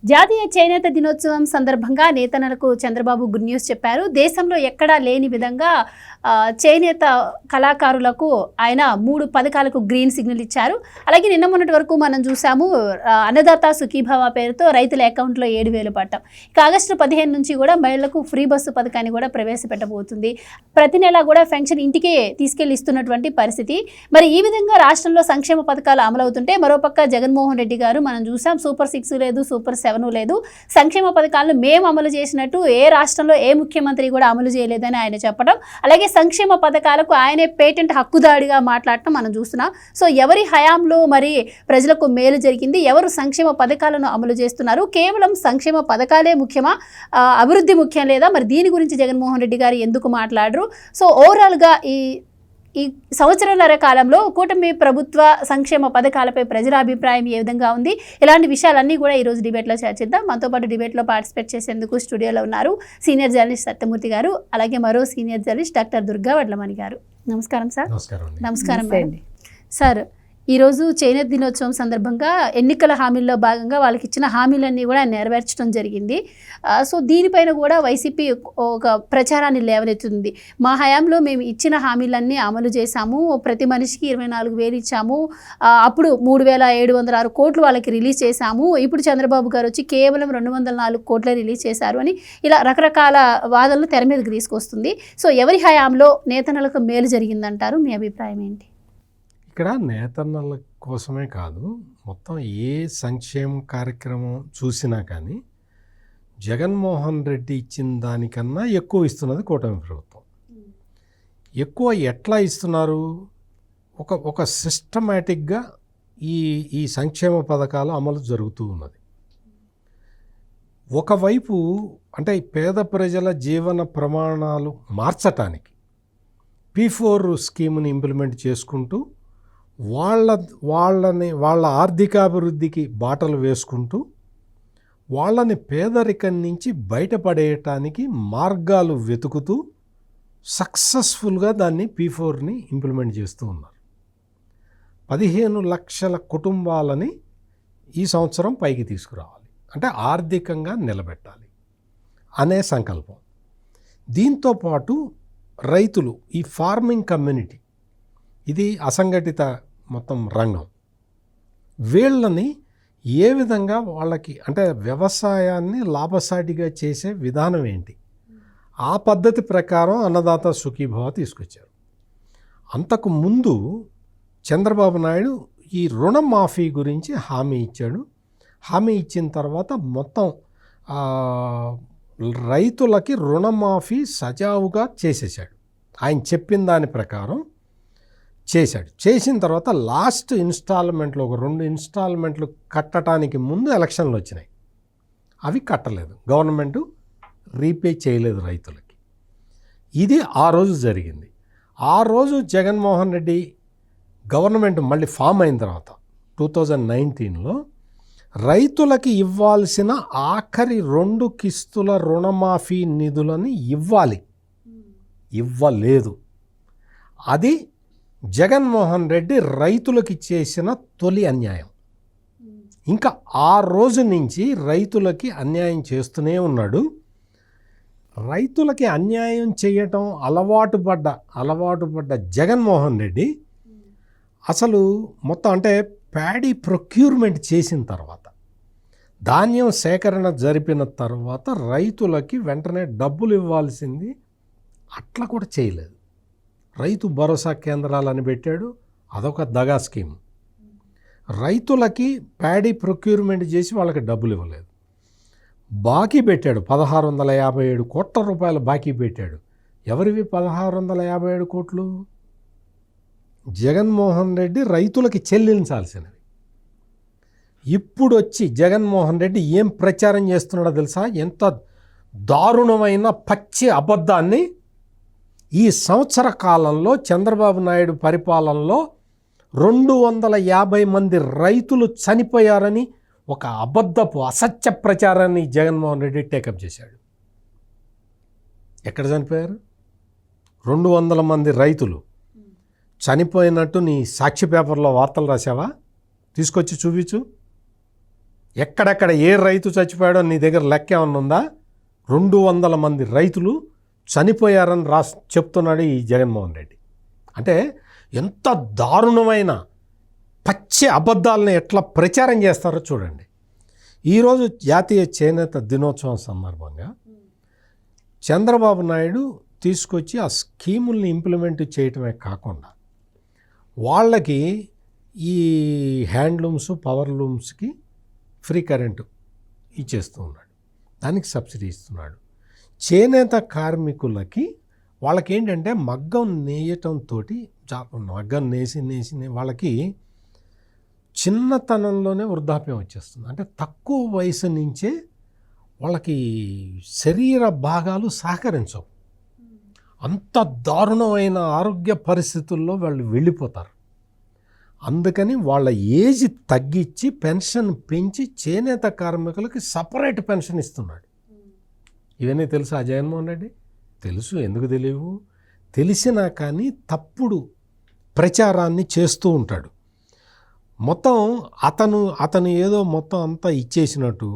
జాతీయ చేనేత దినోత్సవం సందర్భంగా నేతన్నలకు చంద్రబాబు గుడ్ న్యూస్ చెప్పారు. దేశంలో ఎక్కడా లేని విధంగా చేనేత కళాకారులకు ఆయన 3 పథకాలకు గ్రీన్ సిగ్నల్ ఇచ్చారు. అలాగే నిన్న మొన్నటి వరకు మనం చూసాము అన్నదాత సుఖీభవ పేరుతో రైతుల అకౌంట్లో 7,000 పట్టం. ఇక ఆగస్టు 15 నుంచి కూడా మహిళలకు ఫ్రీ బస్సు పథకాన్ని కూడా ప్రవేశపెట్టబోతుంది. ప్రతి నెల కూడా పెన్షన్ ఇంటికే తీసుకెళ్లి ఇస్తున్నటువంటి పరిస్థితి. మరి ఈ విధంగా రాష్ట్రంలో సంక్షేమ పథకాలు అమలవుతుంటే మరోపక్క జగన్మోహన్ రెడ్డి గారు మనం చూసాం సూపర్ 6 లేదు, సూపర్ 7 లేదు, సంక్షేమ పథకాలను మేము అమలు చేసినట్టు ఏ రాష్ట్రంలో ఏ ముఖ్యమంత్రి కూడా అమలు చేయలేదని ఆయన చెప్పడం, అలాగే సంక్షేమ పథకాలకు ఆయనే పేటెంట్ హక్కుదాడిగా మాట్లాడటం మనం చూస్తున్నాం. సో ఎవరి హయాంలో మరి ప్రజలకు మేలు జరిగింది, ఎవరు సంక్షేమ పథకాలను అమలు చేస్తున్నారు, కేవలం సంక్షేమ పథకాలే ముఖ్యమా, అభివృద్ధి ముఖ్యం లేదా, మరి దీని గురించి జగన్మోహన్ రెడ్డి గారు ఎందుకు మాట్లాడరు? సో ఓవరాల్గా ఈ సంవత్సరాల కాలంలో కూటమి ప్రభుత్వ సంక్షేమ పథకాలపై ప్రజల అభిప్రాయం ఏ విధంగా ఉంది, ఇలాంటి విషయాలన్నీ కూడా ఈరోజు డిబేట్లో చర్చిద్దాం. మనతో పాటు డిబేట్లో పార్టిసిపేట్ చేసేందుకు స్టూడియోలో ఉన్నారు సీనియర్ జర్నలిస్ట్ సత్యమూర్తి గారు, అలాగే మరో senior journalist doctor Durga Vadlamani గారు. నమస్కారం సార్. నమస్కారం అండి. సార్, ఈరోజు చేనేత దినోత్సవం సందర్భంగా ఎన్నికల హామీల్లో భాగంగా వాళ్ళకి ఇచ్చిన హామీలన్నీ కూడా నెరవేర్చడం జరిగింది. సో దీనిపైన కూడా వైసీపీ ఒక ప్రచారాన్ని లేవనెత్తుంది. మా హయాంలో మేము ఇచ్చిన హామీలన్నీ అమలు చేశాము, ప్రతి మనిషికి 24,000 ఇచ్చాము, అప్పుడు 3,706 కోట్లు వాళ్ళకి రిలీజ్ చేశాము, ఇప్పుడు చంద్రబాబు గారు వచ్చి కేవలం 204 కోట్లే రిలీజ్ చేశారు అని ఇలా రకరకాల వాదనలు తెర మీదకి తీసుకొస్తుంది. సో ఎవరి హయాంలో నేతన్నలకు మేలు జరిగిందంటారు? మీ అభిప్రాయం ఏంటి? ఇక్కడ నేతన్నల కోసమే కాదు, మొత్తం ఏ సంక్షేమ కార్యక్రమం చూసినా కానీ జగన్మోహన్ రెడ్డి ఇచ్చిన దానికన్నా ఎక్కువ ఇస్తున్నది కూటమి ప్రభుత్వం. ఎక్కువ ఎట్లా ఇస్తున్నారు? ఒక సిస్టమేటిక్గా ఈ సంక్షేమ పథకాలు అమలు జరుగుతూ ఉన్నది. ఒకవైపు అంటే పేద ప్రజల జీవన ప్రమాణాలు మార్చటానికి P4 స్కీమ్ని ఇంప్లిమెంట్ చేసుకుంటూ వాళ్ళ ఆర్థికాభివృద్ధికి బాటలు వేసుకుంటూ వాళ్ళని పేదరికం నుంచి బయటపడేయటానికి మార్గాలు వెతుకుతూ సక్సెస్ఫుల్గా దాన్ని P4ని ఇంప్లిమెంట్ చేస్తూ ఉన్నారు. 15 లక్షల కుటుంబాలని ఈ సంవత్సరం పైకి తీసుకురావాలి, అంటే ఆర్థికంగా నిలబెట్టాలి అనే సంకల్పం. దీంతోపాటు రైతులు, ఈ ఫార్మింగ్ కమ్యూనిటీ, ఇది అసంఘటిత మొత్తం రంగం, వీళ్ళని ఏ విధంగా వాళ్ళకి అంటే వ్యవసాయాన్ని లాభసాటిగా చేసే విధానం ఏంటి, ఆ పద్ధతి ప్రకారం అన్నదాత సుఖీభవ తీసుకొచ్చారు. అంతకు ముందు చంద్రబాబు నాయుడు ఈ రుణమాఫీ గురించి హామీ ఇచ్చాడు. హామీ ఇచ్చిన తర్వాత మొత్తం రైతులకి రుణమాఫీ సజావుగా చేసేసాడు. ఆయన చెప్పిన దాని ప్రకారం చేశాడు. చేసిన తర్వాత లాస్ట్ ఇన్స్టాల్మెంట్లో ఒక 2 ఇన్స్టాల్మెంట్లు కట్టడానికి ముందు ఎలక్షన్లు వచ్చినాయి, అవి కట్టలేదు, గవర్నమెంటు రీపే చేయలేదు రైతులకి. ఇది ఆ రోజు జరిగింది. ఆ రోజు జగన్మోహన్ రెడ్డి గవర్నమెంట్ మళ్ళీ ఫామ్ అయిన తర్వాత 2019లో రైతులకి ఇవ్వాల్సిన ఆఖరి 2 కిస్తుల రుణమాఫీ నిధులని ఇవ్వలేదు. అది జగన్మోహన్ రెడ్డి రైతులకి చేసిన తొలి అన్యాయం. ఇంకా ఆ రోజు నుంచి రైతులకి అన్యాయం చేస్తూనే ఉన్నాడు. రైతులకి అన్యాయం చేయటం అలవాటు పడ్డ జగన్మోహన్ రెడ్డి అసలు మొత్తం అంటే ప్యాడీ ప్రొక్యూర్మెంట్ చేసిన తర్వాత, ధాన్యం సేకరణ జరిపిన తర్వాత రైతులకి వెంటనే డబ్బులు ఇవ్వాల్సింది అట్లా కూడా చేయలేదు. రైతు భరోసా కేంద్రాలని పెట్టాడు, అదొక దగా స్కీమ్. రైతులకి ప్యాడీ ప్రొక్యూర్మెంట్ చేసి వాళ్ళకి డబ్బులు ఇవ్వలేదు. బాకీ పెట్టాడు, 1,657 కోట్ల రూపాయలు బాకీ పెట్టాడు. ఎవరివి 1,657 కోట్లు? జగన్మోహన్ రెడ్డి రైతులకి చెల్లించాల్సినవి. ఇప్పుడు వచ్చి జగన్మోహన్ రెడ్డి ఏం ప్రచారం చేస్తున్నాడో తెలుసా? ఎంత దారుణమైన పచ్చి అబద్ధాన్ని ఈ సంవత్సర కాలంలో చంద్రబాబు నాయుడు పరిపాలనలో 250 మంది రైతులు చనిపోయారని ఒక అబద్ధపు అసత్య ప్రచారాన్ని జగన్మోహన్ రెడ్డి టేకప్ చేశాడు. ఎక్కడ చనిపోయారు? 200 మంది రైతులు చనిపోయినట్టు నీ సాక్షి పేపర్లో వార్తలు రాసావా? తీసుకొచ్చి చూపించు. ఎక్కడెక్కడ ఏ రైతు చచ్చిపోయాడో నీ దగ్గర లెక్క ఏమన్నా ఉందా? 200 మంది రైతులు చనిపోయారని చెప్తున్నాడు ఈ జగన్మోహన్ రెడ్డి. అంటే ఎంత దారుణమైన పచ్చి అబద్ధాలను ఎట్లా ప్రచారం చేస్తారో చూడండి. ఈరోజు జాతీయ చేనేత దినోత్సవం సందర్భంగా చంద్రబాబు నాయుడు తీసుకొచ్చి ఆ స్కీముల్ని ఇంప్లిమెంట్ చేయటమే కాకుండా వాళ్ళకి ఈ హ్యాండ్లూమ్స్, పవర్ లూమ్స్కి ఫ్రీ కరెంటు ఇచ్చేస్తూ ఉన్నాడు, దానికి సబ్సిడీ ఇస్తున్నాడు. చేనేత కార్మికులకి వాళ్ళకి ఏంటంటే మగ్గం నేయటంతో మగ్గం నేసి వాళ్ళకి చిన్నతనంలోనే వృద్ధాప్యం వచ్చేస్తుంది. అంటే తక్కువ వయసు నుంచే వాళ్ళకి శరీర భాగాలు సహకరించవు. అంత దారుణమైన ఆరోగ్య పరిస్థితుల్లో వాళ్ళు వెళ్ళిపోతారు. అందుకని వాళ్ళ ఏజ్ తగ్గించి పెన్షన్ పెంచి చేనేత కార్మికులకి సపరేట్ పెన్షన్ ఇస్తున్నాడు. ఇవన్నీ తెలుసా జగన్మోహన్ రెడ్డి? తెలుసు. ఎందుకు తెలియవు? తెలిసినా కానీ తప్పుడు ప్రచారాన్ని చేస్తూ ఉంటాడు. మొత్తం అతను ఏదో మొత్తం అంతా ఇచ్చేసినట్టు,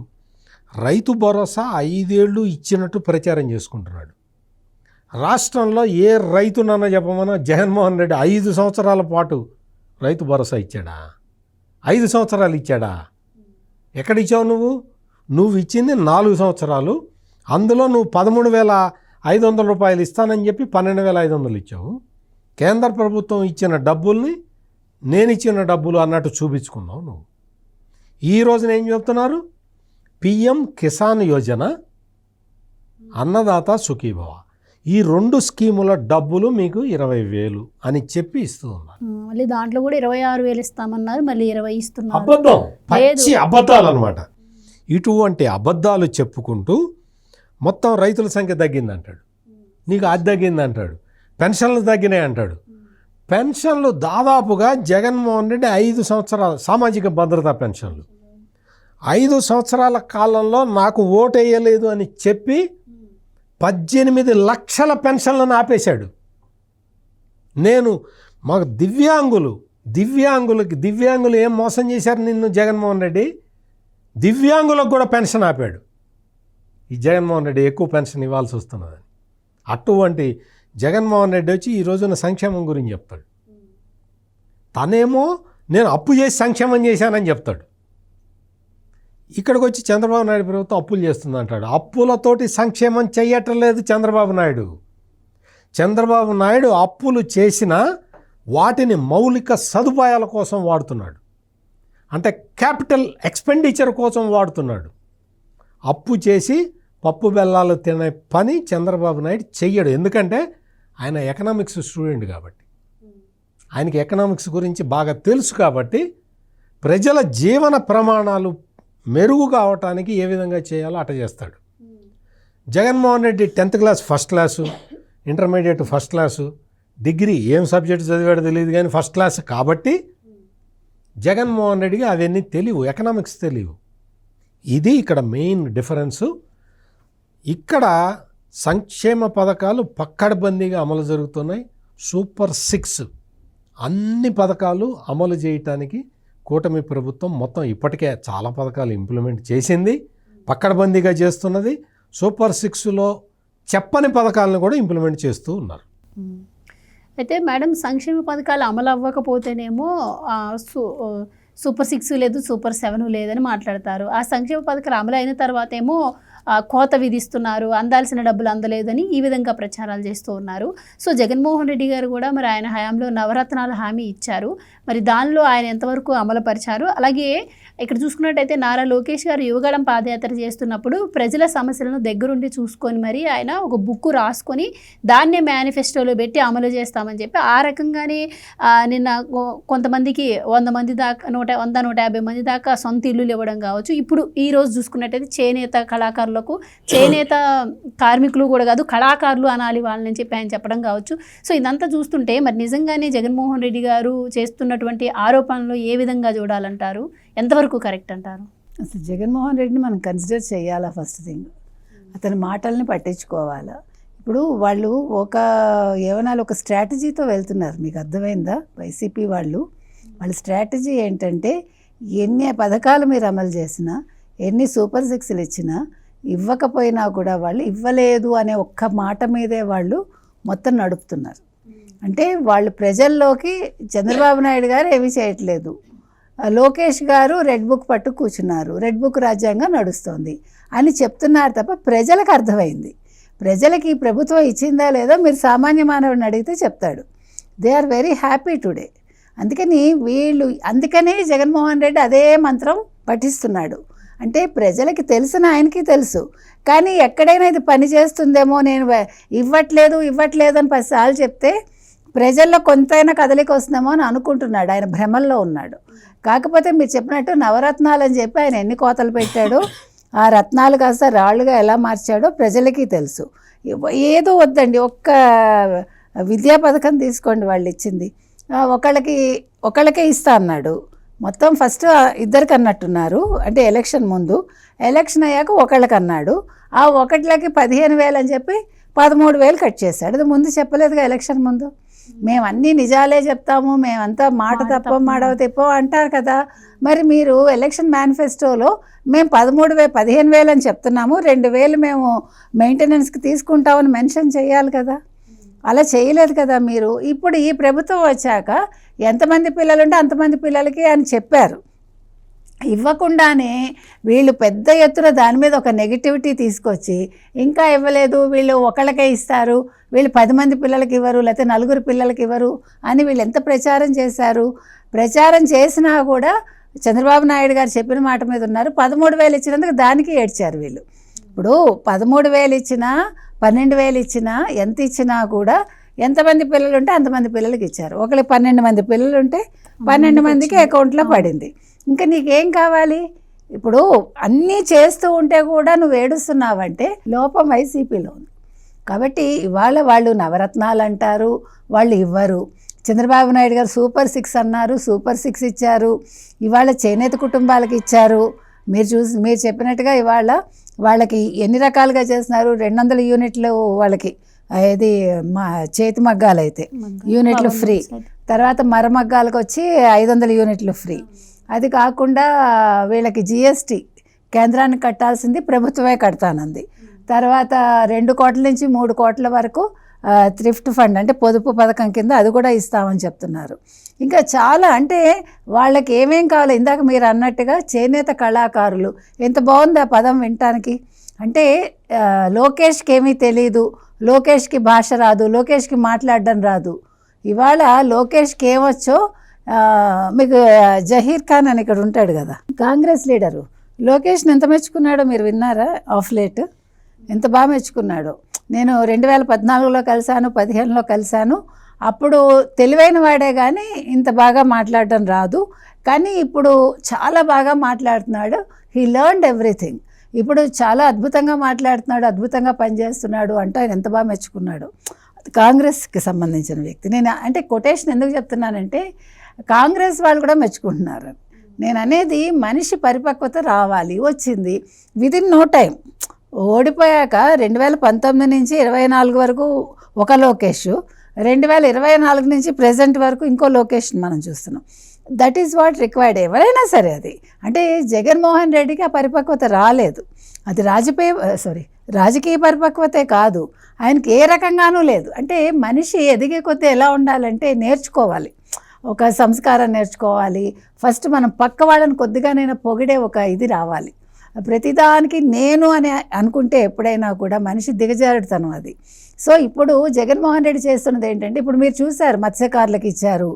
రైతు భరోసా 5 ఏళ్ళు ఇచ్చినట్టు ప్రచారం చేసుకుంటున్నాడు. రాష్ట్రంలో ఏ రైతునన్నా చెప్పమన్నా జగన్మోహన్ రెడ్డి 5 సంవత్సరాల పాటు రైతు భరోసా ఇచ్చాడా? 5 సంవత్సరాలు ఇచ్చాడా? ఎక్కడ ఇచ్చావు నువ్వు ఇచ్చింది 4 సంవత్సరాలు. అందులో నువ్వు 13,500 రూపాయలు ఇస్తానని చెప్పి 12,500 ఇచ్చావు. కేంద్ర ప్రభుత్వం ఇచ్చిన డబ్బుల్ని నేను ఇచ్చిన డబ్బులు అన్నట్టు చూపించుకున్నావు నువ్వు. ఈ రోజున ఏం చెప్తున్నారు? పిఎం కిసాన్ యోజన, అన్నదాత సుఖీభవ, ఈ 2 స్కీముల డబ్బులు మీకు 20,000 అని చెప్పి ఇస్తూ ఉన్నారు. మళ్ళీ దాంట్లో కూడా 26,000 ఇస్తామన్నారు, మళ్ళీ 20 ఇస్తున్నారు. అబద్ధం, పచ్చి అబద్ధాలు అనమాట. ఇటువంటి అబద్ధాలు చెప్పుకుంటూ మొత్తం రైతుల సంఖ్య తగ్గిందంటాడు, నీకు అది తగ్గిందంటాడు, పెన్షన్లు తగ్గినాయి అంటాడు. పెన్షన్లు దాదాపుగా జగన్మోహన్ రెడ్డి 5 సంవత్సరాలు సామాజిక భద్రతా పెన్షన్లు 5 సంవత్సరాల కాలంలో నాకు ఓటేయలేదు అని చెప్పి 18 లక్షల పెన్షన్లను ఆపేశాడు. మాకు దివ్యాంగులు ఏం మోసం చేశారు నిన్ను జగన్మోహన్ రెడ్డి? దివ్యాంగులకు కూడా పెన్షన్ ఆపాడు ఈ జగన్మోహన్ రెడ్డి. ఎక్కువ పెన్షన్ ఇవ్వాల్సి వస్తున్నదని. అటువంటి జగన్మోహన్ రెడ్డి వచ్చి ఈ రోజున సంక్షేమం గురించి చెప్తాడు. తనేమో నేను అప్పు చేసి సంక్షేమం చేశానని చెప్తాడు. ఇక్కడికి వచ్చి చంద్రబాబు నాయుడు ప్రభుత్వం అప్పులు చేస్తుంది అంటాడు. అప్పులతోటి సంక్షేమం చెయ్యట్లేదు చంద్రబాబు నాయుడు. చంద్రబాబు నాయుడు అప్పులు చేసిన వాటిని మౌలిక సదుపాయాల కోసం వాడుతున్నాడు. అంటే క్యాపిటల్ ఎక్స్పెండిచర్ కోసం వాడుతున్నాడు. అప్పు చేసి పప్పు బెల్లాలు తినే పని చంద్రబాబు నాయుడు చెయ్యడు. ఎందుకంటే ఆయన ఎకనామిక్స్ స్టూడెంట్ కాబట్టి, ఆయనకి ఎకనామిక్స్ గురించి బాగా తెలుసు కాబట్టి ప్రజల జీవన ప్రమాణాలు మెరుగు కావటానికి ఏ విధంగా చేయాలో అట చేస్తాడు. Jaganmohan Reddy 10th class first class, intermediate first class, degree ఏం సబ్జెక్ట్ చదివాడో తెలియదు కానీ ఫస్ట్ క్లాస్ కాబట్టి జగన్మోహన్ రెడ్డికి అవన్నీ తెలియవు, ఎకనామిక్స్ తెలియవు. ఇది ఇక్కడ మెయిన్ డిఫరెన్సు. ఇక్కడ సంక్షేమ పథకాలు పక్కడబందీగా అమలు జరుగుతున్నాయి. సూపర్ 6 అన్ని పథకాలు అమలు చేయటానికి కూటమి ప్రభుత్వం మొత్తం ఇప్పటికే చాలా పథకాలు ఇంప్లిమెంట్ చేసింది, పక్కడబందీగా చేస్తున్నది. సూపర్ 6లో చెప్పని పథకాలను కూడా ఇంప్లిమెంట్ చేస్తూ ఉన్నారు. అయితే మేడం, సంక్షేమ పథకాలు అమలు అవ్వకపోతేనేమో సూపర్ 6 లేదు, సూపర్ 7 లేదని మాట్లాడతారు. ఆ సంక్షేమ పథకాలు అమలు అయిన తర్వాత ఏమో కోత విధిస్తున్నారు, అందాల్సిన డబ్బులు అందలేదని ఈ విధంగా ప్రచారాలు చేస్తూ ఉన్నారు. సో జగన్మోహన్ రెడ్డి గారు కూడా మరి ఆయన హయాంలో నవరత్నాల హామీ ఇచ్చారు. మరి దానిలో ఆయన ఎంతవరకు అమలుపరిచారు? అలాగే ఇక్కడ చూసుకున్నట్టయితే నారా లోకేష్ గారు యువగళం పాదయాత్ర చేస్తున్నప్పుడు ప్రజల సమస్యలను దగ్గరుండి చూసుకొని మరి ఆయన ఒక బుక్ రాసుకొని దాన్నే మేనిఫెస్టోలో పెట్టి అమలు చేస్తామని చెప్పి ఆ రకంగానే నిన్న కొంతమందికి 100 మంది దాకా 150 మంది దాకా సొంత ఇల్లులు ఇవ్వడం కావచ్చు. ఇప్పుడు ఈ రోజు చూసుకున్నట్టయితే చేనేత కళాకారులకు, చేనేత కార్మికులు కూడా కాదు కళాకారులు అనాలి వాళ్ళని చెప్పి ఆయన చెప్పడం కావచ్చు. సో ఇదంతా చూస్తుంటే మరి నిజంగానే జగన్మోహన్ రెడ్డి గారు చేస్తున్నటువంటి ఆరోపణలు ఏ విధంగా చూడాలంటారు? ఎంతవరకు కరెక్ట్ అంటారు? అసలు జగన్మోహన్ రెడ్డిని మనం కన్సిడర్ చేయాలా? ఫస్ట్ థింగ్ అతని మాటల్ని పట్టించుకోవాలా. ఇప్పుడు వాళ్ళు ఒక స్ట్రాటజీతో వెళ్తున్నారు. మీకు అర్థమైందా? వైసీపీ వాళ్ళ స్ట్రాటజీ ఏంటంటే ఎన్ని పథకాలు మీరు అమలు చేసినా, ఎన్ని సూపర్ సిక్స్లు ఇచ్చినా, ఇవ్వకపోయినా కూడా వాళ్ళు ఇవ్వలేదు అనే ఒక్క మాట మీదే వాళ్ళు మొత్తం నడుపుతున్నారు. అంటే వాళ్ళు ప్రజల్లోకి చంద్రబాబు నాయుడు గారు ఏమీ చేయట్లేదు, లోకేష్ గారు రెడ్ బుక్ పట్టు కూర్చున్నారు, రెడ్ బుక్ రాజ్యాంగం నడుస్తోంది అని చెప్తున్నారు తప్ప ప్రజలకు అర్థమైంది. ప్రజలకి ఈ ప్రభుత్వం ఇచ్చిందా లేదో మీరు సామాన్య మానవుడిని అడిగితే చెప్తాడు. They are very happy today. అందుకనే జగన్మోహన్ రెడ్డి అదే మంత్రం పఠిస్తున్నాడు. అంటే ప్రజలకి తెలిసిన ఆయనకి తెలుసు, కానీ ఎక్కడైనా ఇది పని చేస్తుందేమో, నేను ఇవ్వట్లేదు అని 10 సార్లు చెప్తే ప్రజల్లో కొంతైనా కదలిక వస్తుందేమో అని అనుకుంటున్నాడు. ఆయన భ్రమల్లో ఉన్నాడు. కాకపోతే మీరు చెప్పినట్టు నవరత్నాలు అని చెప్పి ఆయన ఎన్ని కోతలు పెట్టాడో, ఆ రత్నాలు కాస్త రాళ్ళుగా ఎలా మార్చాడో ప్రజలకి తెలుసు. ఏదో వద్దండి, ఒక్క విద్యా పథకం తీసుకోండి, వాళ్ళు ఇచ్చింది ఒకళ్ళకే ఇస్తా అన్నాడు. మొత్తం ఫస్ట్ ఇద్దరికి అన్నట్టున్నారు, అంటే ఎలక్షన్ ముందు, ఎలక్షన్ అయ్యాక ఒకళ్ళకి అన్నాడు. ఆ ఒకటిలకి 15,000 అని చెప్పి 13,000 కట్ చేశాడు. అది ముందు చెప్పలేదుగా ఎలక్షన్ ముందు. మేము అన్నీ నిజాలే చెప్తాము, మేమంతా మాట తప్ప మాడవ తెప్ప అంటారు కదా. మరి మీరు ఎలక్షన్ మేనిఫెస్టోలో మేము 15,000 అని చెప్తున్నాము, 2,000 మేము మెయింటెనెన్స్కి తీసుకుంటామని మెన్షన్ చేయాలి కదా. అలా చేయలేదు కదా మీరు. ఇప్పుడు ఈ ప్రభుత్వం వచ్చాక ఎంతమంది పిల్లలు ఉంటే అంతమంది పిల్లలకి అని చెప్పారు. ఇవ్వకుండానే వీళ్ళు పెద్ద ఎత్తున దాని మీద ఒక నెగిటివిటీ తీసుకొచ్చి ఇంకా ఇవ్వలేదు, వీళ్ళు ఒకళ్ళకే ఇస్తారు, వీళ్ళు 10 మంది పిల్లలకి ఇవ్వరు, లేకపోతే 4 పిల్లలకి ఇవ్వరు అని వీళ్ళు ఎంత ప్రచారం చేశారు. ప్రచారం చేసినా కూడా చంద్రబాబు నాయుడు గారు చెప్పిన మాట మీద ఉన్నారు. 13,000 ఇచ్చినందుకు దానికి ఏడ్చారు వీళ్ళు. ఇప్పుడు 13,000 ఇచ్చినా 12,000 ఇచ్చినా ఎంత ఇచ్చినా కూడా ఎంతమంది పిల్లలు ఉంటే అంతమంది పిల్లలకి ఇచ్చారు. ఒకరికి 12 మంది పిల్లలు ఉంటే 12 మందికి అకౌంట్లో పడింది. ఇంకా నీకేం కావాలి? ఇప్పుడు అన్నీ చేస్తూ ఉంటే కూడా నువ్వు ఏడుస్తున్నావంటే లోపం వైసీపీలో ఉంది. కాబట్టి ఇవాళ వాళ్ళు నవరత్నాలు అంటారు, వాళ్ళు ఇవ్వరు. చంద్రబాబు నాయుడు గారు సూపర్ 6 అన్నారు, సూపర్ 6 ఇచ్చారు. ఇవాళ చేనేత కుటుంబాలకు ఇచ్చారు. మీరు చెప్పినట్టుగా ఇవాళ వాళ్ళకి ఎన్ని రకాలుగా చేస్తున్నారు. 200 యూనిట్లు వాళ్ళకి, ఇది చేతి మగ్గాలు అయితే యూనిట్లు ఫ్రీ, తర్వాత మరమగ్గాలకు వచ్చి 500 యూనిట్లు ఫ్రీ. అది కాకుండా వీళ్ళకి GST కేంద్రానికి కట్టాల్సింది ప్రభుత్వమే కడతానంది. తర్వాత 2 కోట్ల నుంచి 3 కోట్ల వరకు థ్రిఫ్ట్ ఫండ్ అంటే పొదుపు పథకం కింద అది కూడా ఇస్తామని చెప్తున్నారు. ఇంకా చాలా, అంటే వాళ్ళకి ఏమేం కావాలో ఇందాక మీరు అన్నట్టుగా చేనేత కళాకారులు, ఎంత బాగుంది ఆ పదం వినటానికి. అంటే లోకేష్కి ఏమీ తెలీదు, లోకేష్కి భాష రాదు, లోకేష్కి మాట్లాడడం రాదు. ఇవాళ లోకేష్కి ఏమొచ్చో, మీకు జహీర్ ఖాన్ అని ఇక్కడ ఉంటాడు కదా, కాంగ్రెస్ లీడరు, లోకేష్ని ఎంత మెచ్చుకున్నాడో మీరు విన్నారా? ఆఫ్ లేట్ ఎంత బాగా మెచ్చుకున్నాడో. నేను 2014లో కలిశాను, 2015లో కలిశాను. అప్పుడు తెలివైన వాడే కానీ ఇంత బాగా మాట్లాడడం రాదు, కానీ ఇప్పుడు చాలా బాగా మాట్లాడుతున్నాడు. He learned everything. ఇప్పుడు చాలా అద్భుతంగా మాట్లాడుతున్నాడు, అద్భుతంగా పనిచేస్తున్నాడు అంటే ఆయన ఎంత బాగా మెచ్చుకున్నాడు. కాంగ్రెస్కి సంబంధించిన వ్యక్తి. నేను అంటే కొటేషన్ ఎందుకు చెప్తున్నానంటే కాంగ్రెస్ వాళ్ళు కూడా మెచ్చుకుంటున్నారు. నేను అనేది మనిషి పరిపక్వత రావాలి, వచ్చింది విదిన్ నో టైం. ఓడిపోయాక 2019 నుంచి 24 వరకు ఒక లోకేష్, 2024 నుంచి ప్రెజెంట్ వరకు ఇంకో లోకేష్ మనం చూస్తున్నాం. That is what required. ఎవరైనా సరే అది, అంటే జగన్మోహన్ రెడ్డికి ఆ పరిపక్వత రాలేదు. అది రాజకీయ పరిపక్వతే కాదు, ఆయనకి ఏ రకంగానూ లేదు. అంటే మనిషి ఎదిగే కొద్దీ ఎలా ఉండాలంటే నేర్చుకోవాలి, ఒక సంస్కారం నేర్చుకోవాలి. ఫస్ట్ మనం పక్క వాళ్ళని కొద్దిగానైనా పొగిడే ఒక ఇది రావాలి. ప్రతిదానికి నేను అని అనుకుంటే ఎప్పుడైనా కూడా మనిషి దిగజారుడుతనం అది. సో ఇప్పుడు జగన్మోహన్ రెడ్డి చేస్తున్నది ఏంటంటే, ఇప్పుడు మీరు చూశారు మత్స్యకారులకు ఇచ్చారు,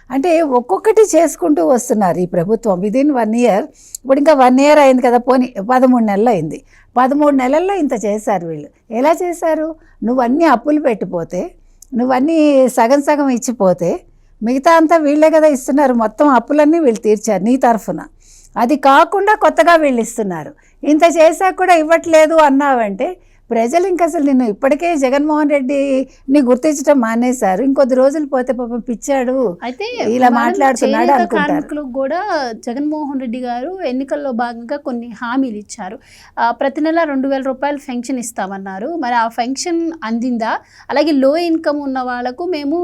అంటే ఒక్కొక్కటి చేసుకుంటూ వస్తున్నారు ఈ ప్రభుత్వం విదిన్ 1 ఇయర్. ఇప్పుడు ఇంకా 1 ఇయర్ అయింది కదా, పోనీ 13 నెలలు అయింది. 13 నెలల్లో ఇంత చేశారు వీళ్ళు. ఎలా చేశారు? నువ్వన్నీ అప్పులు పెట్టిపోతే, నువ్వన్నీ సగం సగం ఇచ్చిపోతే మిగతా అంతా వీళ్ళే కదా ఇస్తున్నారు. మొత్తం అప్పులన్నీ వీళ్ళు తీర్చారు నీ తరఫున. అది కాకుండా కొత్తగా వీళ్ళు ఇస్తున్నారు. ఇంత చేశాక కూడా ఇవ్వట్లేదు అన్నావంటే ప్రజలు ఇంకా అసలు నిన్ను ఇప్పటికే జగన్మోహన్ రెడ్డిని గుర్తించడం మానేశారు. ఇంకొద్ది రోజులు పోతే పాపం పిచ్చాడు అయితే ఇలా మేడం, మాట్లాడుతున్నాడు చేనేత అనుకుంటారు. కార్మికులకు కూడా జగన్మోహన్ రెడ్డి గారు ఎన్నికల్లో భాగంగా కొన్ని హామీలు ఇచ్చారు. ప్రతి నెల 2,000 రూపాయలు పెన్షన్ ఇస్తామన్నారు. మరి ఆ పెన్షన్ అందిందా? అలాగే లో ఇన్కమ్ ఉన్న వాళ్ళకు మేము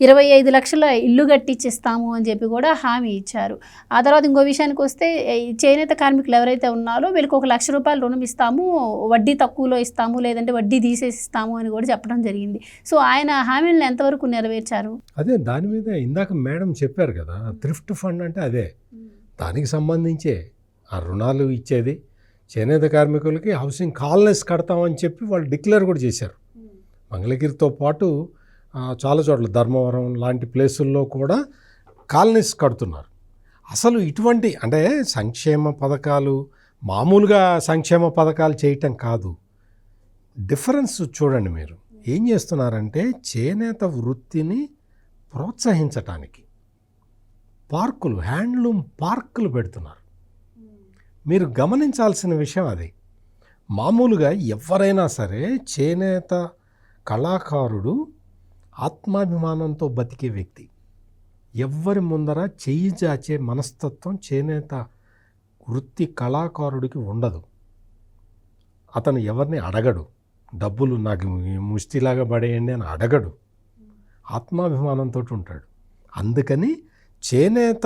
25 లక్షల ఇల్లు కట్టించిస్తాము అని చెప్పి కూడా హామీ ఇచ్చారు. ఆ తర్వాత ఇంకో విషయానికి వస్తే ఈ చేనేత కార్మికులు ఎవరైతే ఉన్నారో వీళ్ళకి 1 లక్ష రూపాయలు రుణం ఇస్తాము, వడ్డీ తక్కువలో ఇస్తాము, లేదంటే వడ్డీ తీసేసి ఇస్తాము అని కూడా చెప్పడం జరిగింది. సో ఆయన హామీలను ఎంతవరకు నెరవేర్చారు? అదే దాని మీద ఇందాక మేడం చెప్పారు కదా, థ్రిఫ్ట్ ఫండ్ అంటే అదే, దానికి సంబంధించే ఆ రుణాలు ఇచ్చేది. చేనేత కార్మికులకి హౌసింగ్ కాలనీస్ కడతామని చెప్పి వాళ్ళు డిక్లేర్ కూడా చేశారు. మంగళగిరితో పాటు చాలా చోట్ల ధర్మవరం లాంటి ప్లేసుల్లో కూడా కాలనీస్ కడుతున్నారు. అసలు ఇటువంటి అంటే సంక్షేమ పథకాలు మామూలుగా సంక్షేమ పథకాలు చేయటం కాదు, డిఫరెన్స్ చూడండి. మీరు ఏం చేస్తున్నారంటే చేనేత వృత్తిని ప్రోత్సహించటానికి పార్కులు, హ్యాండ్లూమ్ పార్కులు పెడుతున్నారు. మీరు గమనించాల్సిన విషయం అది. మామూలుగా ఎవరైనా సరే చేనేత కళాకారుడు ఆత్మాభిమానంతో బతికే వ్యక్తి, ఎవ్వరి ముందర చెయ్యి చాచే మనస్తత్వం చేనేత వృత్తి కళాకారుడికి ఉండదు. అతను ఎవరిని అడగడు, డబ్బులు నాకు ముష్టిలాగా పడేయండి అని అడగడు, ఆత్మాభిమానంతో ఉంటాడు. అందుకని చేనేత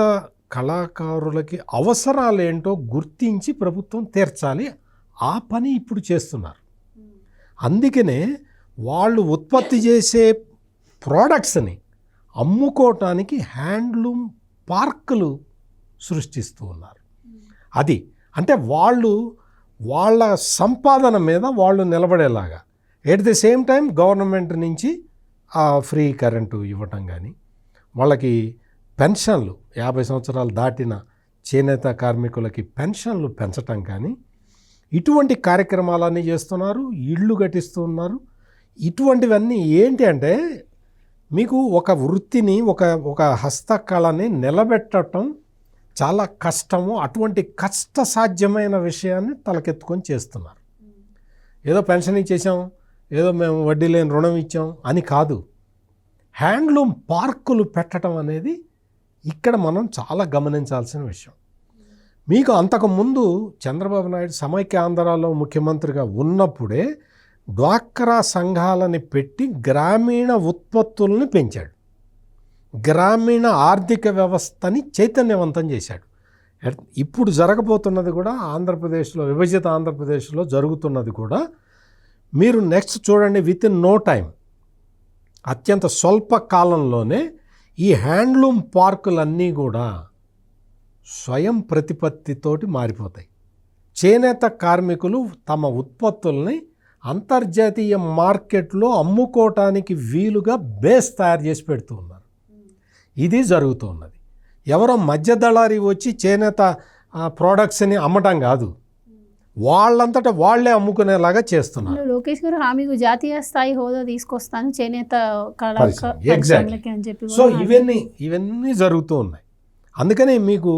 కళాకారులకి అవసరాలేంటో గుర్తించి ప్రభుత్వం తీర్చాలి. ఆ పని ఇప్పుడు చేస్తున్నారు. అందుకనే వాళ్ళు ఉత్పత్తి చేసే ప్రోడక్ట్స్ని అమ్ముకోవటానికి హ్యాండ్లూమ్ పార్కులు సృష్టిస్తూ ఉన్నారు. అది అంటే వాళ్ళ సంపాదన మీద వాళ్ళు నిలబడేలాగా, at the same time government నుంచి ఫ్రీ కరెంటు ఇవ్వటం కానీ, వాళ్ళకి పెన్షన్లు 50 సంవత్సరాలు దాటిన చేనేత కార్మికులకి పెన్షన్లు పెంచటం కానీ, ఇటువంటి కార్యక్రమాలన్నీ చేస్తున్నారు. ఇళ్ళు కట్టిస్తూ ఉన్నారు. ఇటువంటివన్నీ ఏంటి అంటే మీకు ఒక వృత్తిని, ఒక హస్తకళని నిలబెట్టడం చాలా కష్టము. అటువంటి కష్టసాధ్యమైన విషయాన్ని తలకెత్తుకొని చేస్తున్నారు. ఏదో పెన్షన్ ఇచ్చేసాం, ఏదో మేము వడ్డీ లేని రుణం ఇచ్చాం అని కాదు. హ్యాండ్లూమ్ పార్కులు పెట్టడం అనేది ఇక్కడ మనం చాలా గమనించాల్సిన విషయం. మీకు అంతకుముందు చంద్రబాబు నాయుడు సమైక్యాంధ్రలో ముఖ్యమంత్రిగా ఉన్నప్పుడే డ్వాక్రా సంఘాలని పెట్టి గ్రామీణ ఉత్పత్తుల్ని పెంచాడు, గ్రామీణ ఆర్థిక వ్యవస్థని చైతన్యవంతం చేశాడు. ఇప్పుడు జరగబోతున్నది కూడా ఆంధ్రప్రదేశ్లో, విభజిత ఆంధ్రప్రదేశ్లో జరుగుతున్నది కూడా మీరు నెక్స్ట్ చూడండి. విత్ ఇన్ నో టైం, అత్యంత స్వల్ప కాలంలోనే ఈ హ్యాండ్లూమ్ పార్కులన్నీ కూడా స్వయం ప్రతిపత్తితోటి మారిపోతాయి. చేనేత కార్మికులు తమ ఉత్పత్తుల్ని అంతర్జాతీయ మార్కెట్లో అమ్ముకోవటానికి వీలుగా బేస్ తయారు చేసి పెడుతూ ఉన్నారు. ఇది జరుగుతున్నది. ఎవరో మధ్య దళారీ వచ్చి చేనేత ప్రోడక్ట్స్ని అమ్మటం కాదు, వాళ్ళంతటా వాళ్లే అమ్ముకునేలాగా చేస్తున్నారు. లోకేష్ గారు హామీకు జాతీయ స్థాయి హోదా తీసుకొస్తాను చేనేత ఎగ్జాక్ట్లీ. అని చెప్పి సో ఇవన్నీ జరుగుతూ ఉన్నాయి. అందుకని మీకు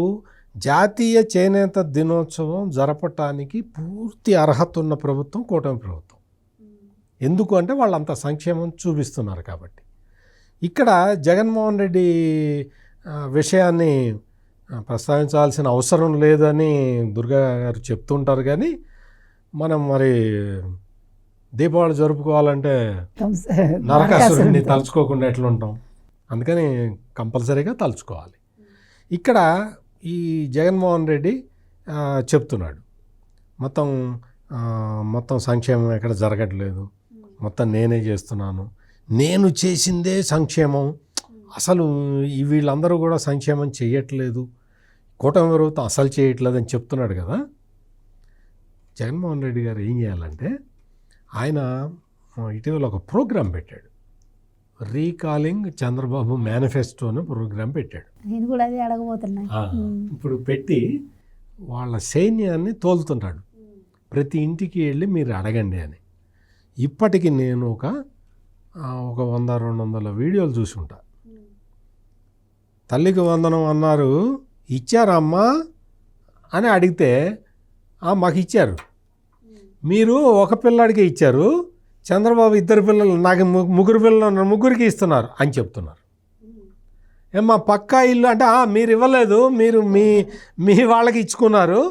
జాతీయ చేనేత దినోత్సవం జరపటానికి పూర్తి అర్హత ఉన్న ప్రభుత్వం కూటమి ప్రభుత్వం. ఎందుకు అంటే వాళ్ళంత సంక్షేమం చూపిస్తున్నారు కాబట్టి. ఇక్కడ జగన్మోహన్ రెడ్డి విషయాన్ని ప్రస్తావించాల్సిన అవసరం లేదని దుర్గా గారు చెప్తుంటారు. కానీ మనం మరి దీపావళి జరుపుకోవాలంటే నరకాసురుడిని తలుచుకోకుండా ఎట్లుంటాం? అందుకని కంపల్సరీగా తలుచుకోవాలి. ఇక్కడ ఈ జగన్మోహన్ రెడ్డి చెప్తున్నాడు మొత్తం సంక్షేమం ఎక్కడ జరగట్లేదు, మొత్తం నేనే చేస్తున్నాను, నేను చేసిందే సంక్షేమం, అసలు వీళ్ళందరూ కూడా సంక్షేమం చేయట్లేదు, కూటమి ప్రభుత్వం అసలు చేయట్లేదు అని చెప్తున్నాడు కదా. జగన్మోహన్ రెడ్డి గారు ఏం చేయాలంటే, ఆయన ఇటీవల ఒక ప్రోగ్రాం పెట్టాడు, రీకాలింగ్ చంద్రబాబు మేనిఫెస్టో అని ప్రోగ్రాం పెట్టాడు. నేను కూడా అదే అడగబోతున్నా. ఇప్పుడు పెట్టి వాళ్ళ సైన్యాన్ని తోలుతున్నాడు, ప్రతి ఇంటికి వెళ్ళి మీరు అడగండి అని. ఇప్పటికి నేను ఒక 100-200 వీడియోలు చూసి ఉంటా. తల్లికి వందనం అన్నారు, ఇచ్చారమ్మా అని అడిగితే మాకు ఇచ్చారు, మీరు ఒక పిల్లాడికి ఇచ్చారు, చంద్రబాబు ఇద్దరు పిల్లలు, నాకు ముగ్గురు పిల్లలు ఉన్నారు, ముగ్గురికి ఇస్తున్నారు అని చెప్తున్నారు. ఏమ్మా పక్కా ఇల్లు అంటే మీరు ఇవ్వలేదు, మీరు మీ వాళ్ళకి ఇచ్చుకున్నారు,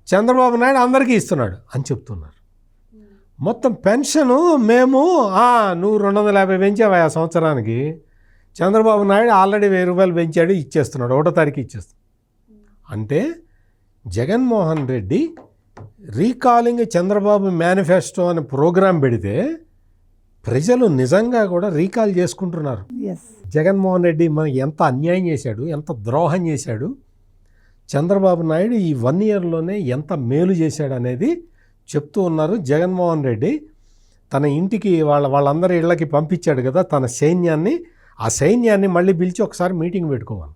చంద్రబాబు నాయుడు అందరికీ ఇస్తున్నాడు అని చెప్తున్నారు. మొత్తం పెన్షను మేము నువ్వు 250 పెంచావా ఆ సంవత్సరానికి, చంద్రబాబు నాయుడు ఆల్రెడీ 1000 రూపాయలు పెంచాడు, ఇచ్చేస్తున్నాడు, 1వ తారీఖు ఇచ్చేస్తున్నాడు. అంటే జగన్మోహన్ రెడ్డి రీకాలింగ్ చంద్రబాబు మేనిఫెస్టో అనే ప్రోగ్రాం పెడితే ప్రజలు నిజంగా కూడా రీకాల్ చేసుకుంటున్నారు. జగన్మోహన్ రెడ్డి మనకి ఎంత అన్యాయం చేశాడు, ఎంత ద్రోహం చేశాడు, చంద్రబాబు నాయుడు ఈ 1 ఇయర్లోనే ఎంత మేలు చేశాడు అనేది చెప్తూ ఉన్నారు. జగన్మోహన్ రెడ్డి తన ఇంటికి వాళ్ళందరి ఇళ్ళకి పంపించాడు కదా తన సైన్యాన్ని, ఆ సైన్యాన్ని మళ్ళీ పిలిచి ఒకసారి మీటింగ్ పెట్టుకోవాలి.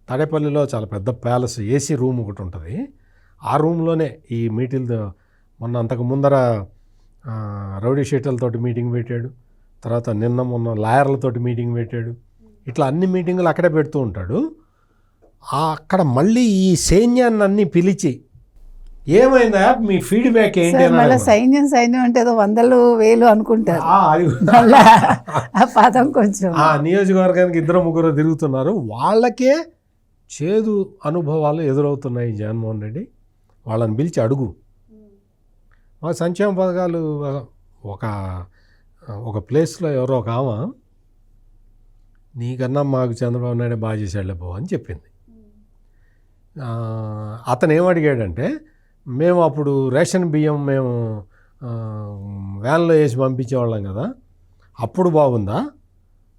తాడేపల్లిలో చాలా పెద్ద ప్యాలెస్, ఏసీ రూమ్ ఒకటి ఉంటుంది, ఆ రూమ్లోనే ఈ మీటింగ్. మొన్న అంతకు ముందర రౌడీ షీటర్లతోటి మీటింగ్ పెట్టాడు, తర్వాత మొన్న లాయర్లతోటి మీటింగ్ పెట్టాడు, ఇట్లా అన్ని మీటింగులు అక్కడే పెడుతూ ఉంటాడు. అక్కడ మళ్ళీ ఈ సైన్యాన్ని అన్నీ పిలిచి ఏమైందా మీ ఫీడ్బ్యాక్ ఏంటి, సైన్యం అంటే ఏదో 100,000 అనుకుంటారు, ఆ పదం కొంచెం నియోజకవర్గానికి 2-3 తిరుగుతున్నారు, వాళ్ళకే చేదు అనుభవాలు ఎదురవుతున్నాయి. జగన్మోహన్ రెడ్డి వాళ్ళని పిలిచి అడుగు, మా సంక్షేమ పథకాలు ఒక ప్లేస్లో ఎవరో ఒక ఆమె నీకన్నా మాకు చంద్రబాబు నాయుడు బాగా చేశాడులే బావ అని చెప్పింది. అతను ఏమడిగాడంటే, మేము అప్పుడు రేషన్ బియ్యం మేము వ్యాన్లో వేసి పంపించేవాళ్ళం కదా, అప్పుడు బాగుందా,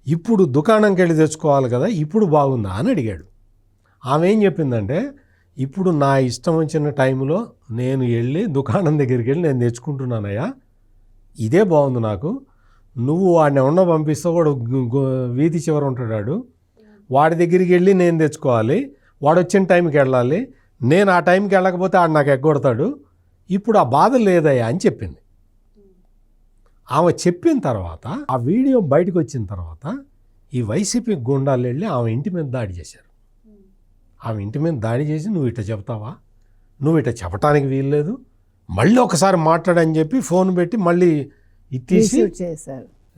ఇప్పుడు దుకాణంకి వెళ్ళి తెచ్చుకోవాలి కదా, ఇప్పుడు బాగుందా అని అడిగాడు. ఆమె ఏం చెప్పిందంటే, ఇప్పుడు నా ఇష్టం వచ్చిన టైంలో నేను వెళ్ళి దుకాణం దగ్గరికి వెళ్ళి నేను తెచ్చుకుంటున్నానయ్యా, ఇదే బాగుంది నాకు. నువ్వు వాడిని ఎవరినో పంపిస్తే వాడు వీధి చివర ఉంటాడు, వాడి దగ్గరికి వెళ్ళి నేను తెచ్చుకోవాలి, వాడు వచ్చిన టైంకి వెళ్ళాలి, నేను ఆ టైంకి వెళ్ళకపోతే ఆడు నాకు ఎగ్గొడతాడు, ఇప్పుడు ఆ బాధ లేదయ్యా అని చెప్పింది. ఆమె చెప్పిన తర్వాత ఆ వీడియో బయటకు వచ్చిన తర్వాత ఈ వైసీపీ గుండాలు వెళ్ళి ఆమె ఇంటి మీద దాడి చేశారు. ఆమె ఇంటి మీద దాడి చేసి నువ్వు ఇట్లా చెప్తావా, నువ్వు ఇట్లా చెప్పడానికి వీల్లేదు, మళ్ళీ ఒకసారి మాట్లాడని చెప్పి ఫోన్ పెట్టి మళ్ళీ తీసి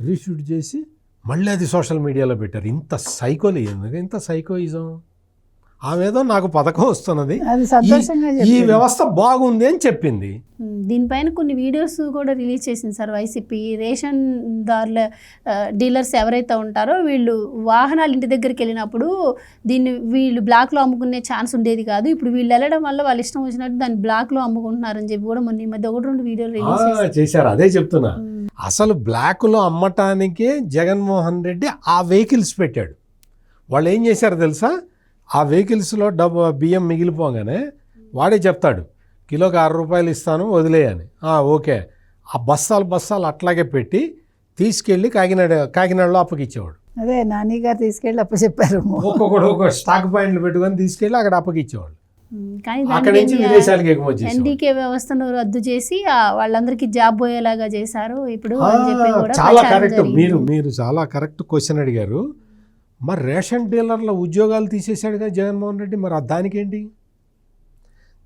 రీషూట్ చేసి మళ్ళీ అది సోషల్ మీడియాలో పెట్టారు. ఇంత సైకోలు ఎందుకు, ఇంత సైకోయిజం. ఆమెదో నాకు పథకం వస్తున్నది, ఈ వ్యవస్థ బాగుంది అని చెప్పింది. దీనిపైన కొన్ని వీడియోస్ కూడా రిలీజ్ చేసింది సార్ వైసీపీ. రేషన్ దారుల డీలర్స్ ఎవరైతే ఉంటారో వీళ్ళు వాహనాలు ఇంటి దగ్గరికి వెళ్ళినప్పుడు వీళ్ళు బ్లాక్లో అమ్ముకునే ఛాన్స్ ఉండేది కాదు, ఇప్పుడు వీళ్ళు వెళ్ళడం వల్ల వాళ్ళు ఇష్టం వచ్చినట్టు దాన్ని బ్లాక్లో అమ్ముకుంటున్నారని చెప్పి కూడా మొన్న ఈ మధ్య 1-2 వీడియోలు రిలీజ్ చేశారు. అదే చెప్తున్నా, అసలు బ్లాక్లో అమ్మటానికే జగన్మోహన్ రెడ్డి ఆ వెహికల్స్ పెట్టాడు. వాళ్ళు ఏం చేశారు తెలుసా, ఆ వెహికల్స్లో బియ్యం మిగిలిపోగానే వాడే చెప్తాడు కిలోకి 6 రూపాయలు ఇస్తాను వదిలేయని. ఓకే, ఆ బస్తాలు అట్లాగే పెట్టి తీసుకెళ్ళి కాకినాడలో అప్పగిచ్చేవాడు. అదే నాని గారు తీసుకెళ్ళి అప్పచెప్పారు. ఒక్కొక్క స్టాక్ పాయింట్లు పెట్టుకొని తీసుకెళ్ళి అక్కడ అప్పగిచ్చేవాడు. కానీ అక్కడి నుంచి విదేశాలకు ఎగుమతి చేశారు. ఎన్డీకే వ్యవస్థను రద్దు చేసి వాళ్ళందరికీ జాబ్ పోయేలాగా చేశారు ఇప్పుడు. చాలా కరెక్ట్, మీరు చాలా కరెక్ట్ క్వశ్చన్ అడిగారు. మరి రేషన్ డీలర్ల ఉద్యోగాలు తీసేశాడుగా జగన్మోహన్ రెడ్డి, మరి దానికేంటి?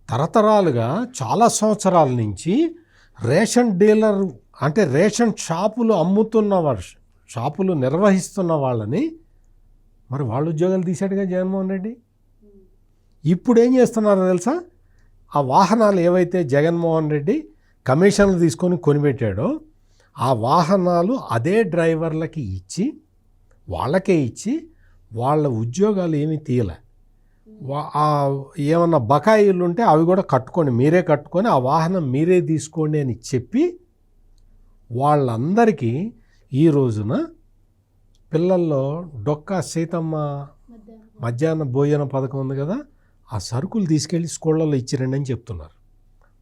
తరతరాలుగా చాలా సంవత్సరాల నుంచి రేషన్ డీలర్ అంటే రేషన్ షాపులు షాపులు నిర్వహిస్తున్న వాళ్ళని మరి వాళ్ళ ఉద్యోగాలు తీశాడుగా జగన్మోహన్ రెడ్డి. ఇప్పుడు ఏం చేస్తున్నారో తెలుసా, ఆ వాహనాలు ఏవైతే జగన్మోహన్ రెడ్డి కమిషన్లు తీసుకొని కొనిపెట్టాడో ఆ వాహనాలు అదే డ్రైవర్లకి ఇచ్చి వాళ్ళకే ఇచ్చి వాళ్ళ ఉద్యోగాలు ఏమీ తీయలే. ఏమన్నా బకాయిలు ఉంటే అవి కూడా మీరే కట్టుకొని ఆ వాహనం మీరే తీసుకోండి అని చెప్పి వాళ్ళందరికీ ఈ రోజున పిల్లల్లో డొక్కా సీతమ్మ మధ్యాహ్న భోజన పథకం ఉంది కదా, ఆ సరుకులు తీసుకెళ్ళి స్కూళ్ళల్లో ఇచ్చిరండి అని చెప్తున్నారు.